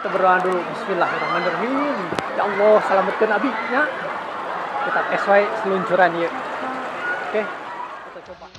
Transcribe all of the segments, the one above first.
Kita berdoa dulu. Bismillahirrahmanirrahim. Ya Allah, selamatkan Abi nya. Kita tes wae seluncuran ieu. Oke. Kita coba.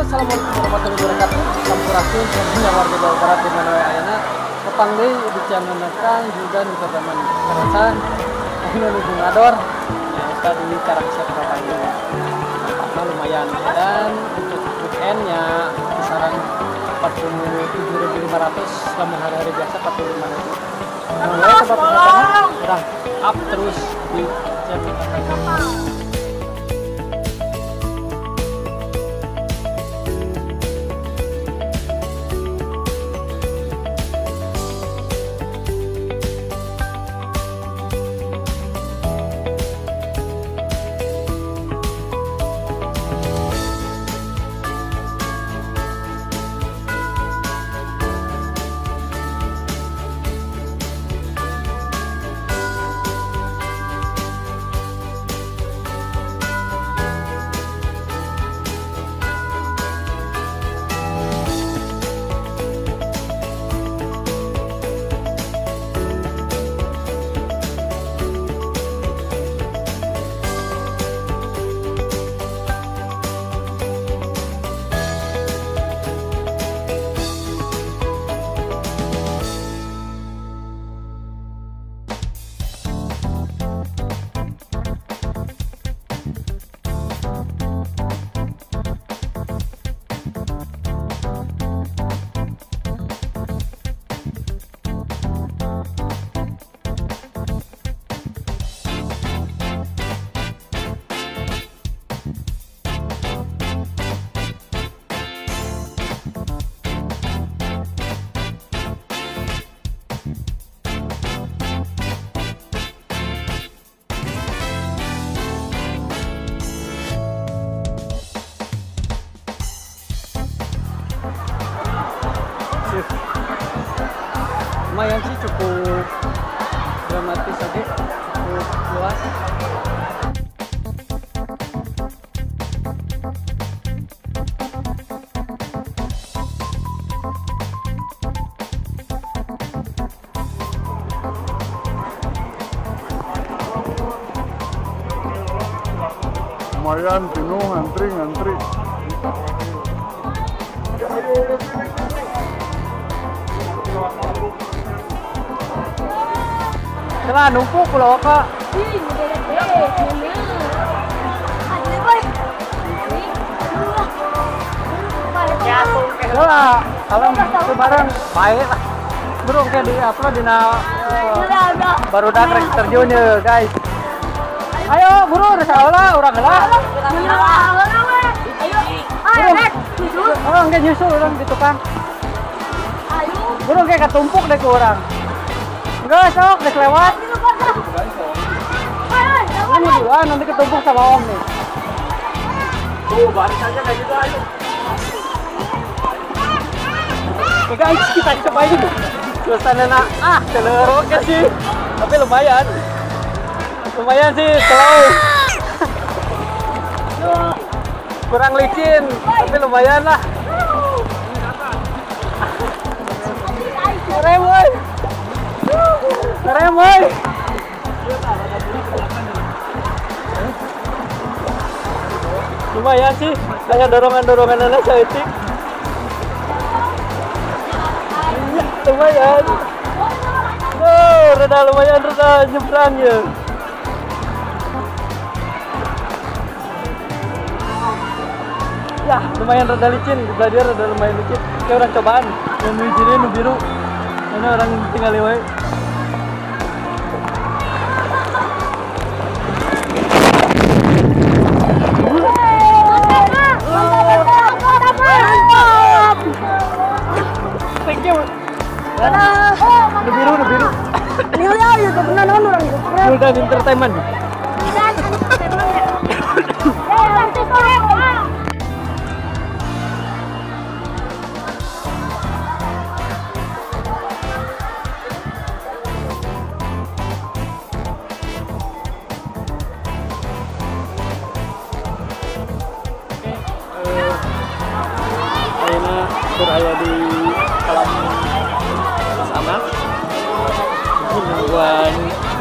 Assalamualaikum warahmatullahi wabarakatuh. Sampurasun semuanya warga Jawa Barat di mana ayana petang deui di Ciamenekan juga di Perdaman Karasan. Ini nuju ngador. Ya kita di karakter papanya. Karena lumayan dan untuk weekendnya kisaran 47.500 selama hari-hari biasa 45.000. Mulai tempat wisatanya udah up terus di Ciamenekan. Lumayan sih, cukup dramatis aja, cukup luas. Lumayan penuh, ngantri. Celah numpuk pulau Kak. Ih, gede. Lah, kalau itu bareng baik lah. Bro, kayak di upload di baru datang terjun ya guys. Ayo buru, udah salah orang lah. Buru, orang kayak nyusul orang di tukang. Buru kayak ketumpuk deh ke orang. Enggak sok, udah lewat. Ini duluan nanti ketumpuk sama om nih. Balik aja kayak gitu aja. Oke guys, kita cobain suasana celerok sih, tapi lumayan sih slow, kurang licin, tapi lumayan lah. Keren boy, keren boy. Lumayan sih, kayak dorongan anak seetik. Lumayan. Oh, reda nyebrang ya. Ya, lumayan reda licin, belajar reda lumayan licin. Kayak orang cobaan, yang nu biru. Ini orang tinggal lewat. Thank you. Nu biru. Lihat ya, benar orang itu. Guldan Entertainment. Ayeuna berada di kolam sana.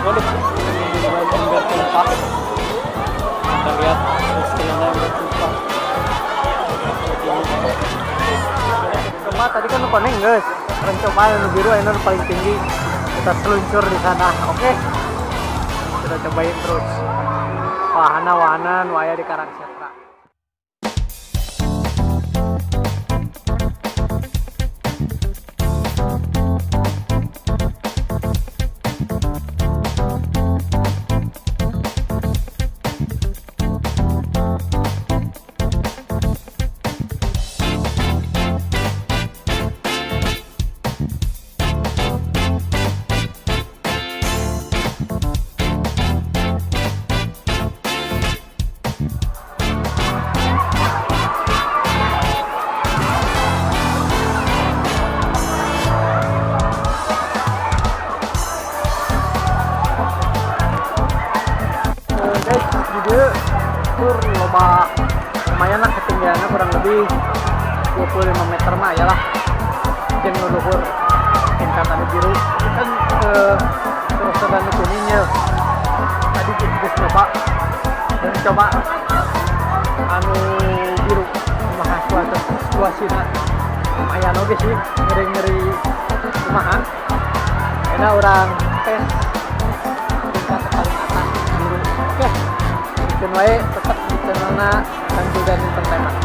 Waduh, enggak tumpah. Kita lihat hasilnya enggak tumpah. Coba tadi kan lupa nih guys, coba yang biru ini paling tinggi, kita seluncur di sana, oke? Kita cobain terus. Wahana waya di Karangsetra. Guys, video tur loba lumayan lah ketinggiannya kurang lebih 25 meter mah ya lah. Yang luhur tingkatan biru kan terus dan kuningnya. Tadi kita coba dan coba anu biru mah suasana lumayan oke sih, ngeri kumaha. Enak orang tes tingkat paling atas biru. Oke, bikin wae tetap di channelna dan Guldan Entertainment.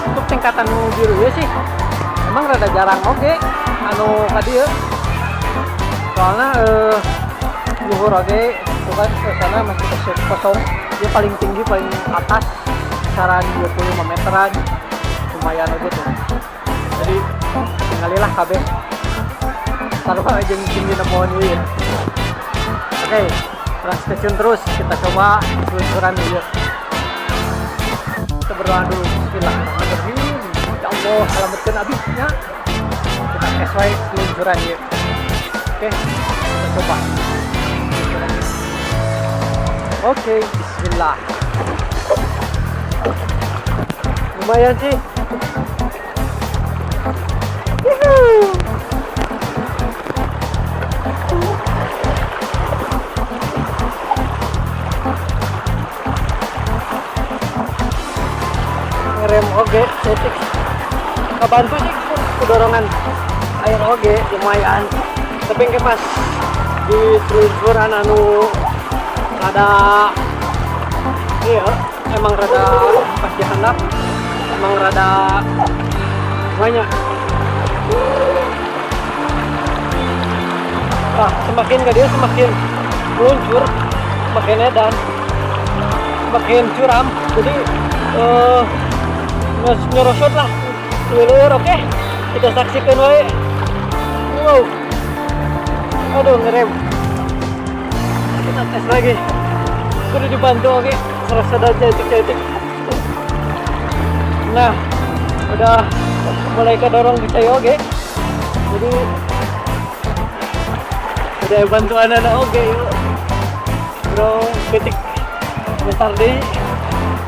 Untuk tingkatan biru ya sih, emang rada jarang oke. Anu tadi ya, soalnya luhur oke, itu kan sana masih kosong. Dia paling tinggi paling atas kisaran 25 meteran, lumayan oke tuh. Jadi tinggallah kabeh. Taruh aja mungkin di nemoan ini. Oke, stay tune terus, kita coba seluncuran dulu. Kita berdoa dulu. Bismillahirrahmanirrahim. Ya Allah, selamatkan abisnya. Kita sesuai seluncuran ya. Oke, kita coba. Oke, bismillah. Lumayan sih. Ngerem oge, setik kebantu sih dorongan air oge lumayan, tapi ke pas di seluncuran anu ada Iya, emang rada pas dia handap, emang rada banyak. Nah, semakin ke dia semakin meluncur, semakin edan, semakin curam. Jadi nyerosot lah, liur. Oke, kita saksikan wae. Wow, aduh ngerem. Kita tes lagi. Kudu dibantu oke, serasa ada cetik-cetik. Nah, udah mulai kedorong ke saya oke. Jadi ada bantuan anak oke yuk. Bro, ketik bentar deh.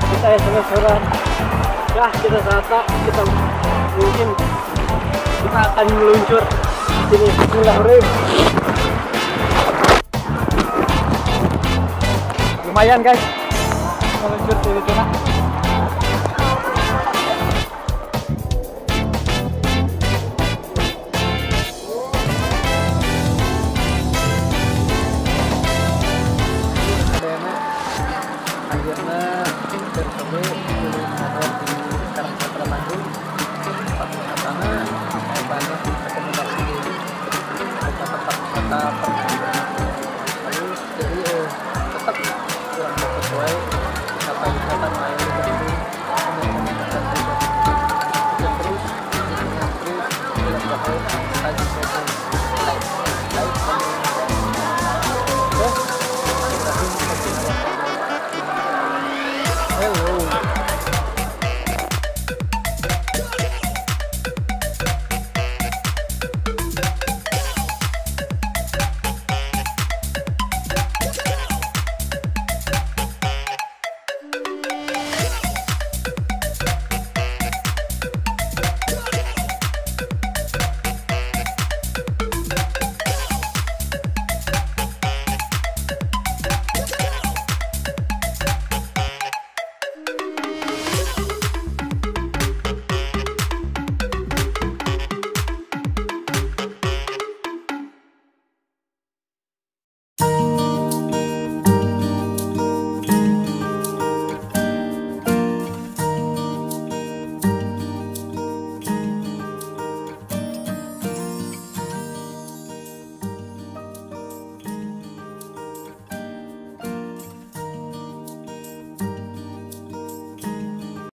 Kita ya seorang. Ya, kita rasa kita mungkin kita akan meluncur sini. Bismillahirrahmanirrahim. Lumayan guys, meluncur dari tuna. Akhirnya tercoba di sekarang Satra Bandung. Pas ke sana banyak rekomendasi tempat-tempat wisata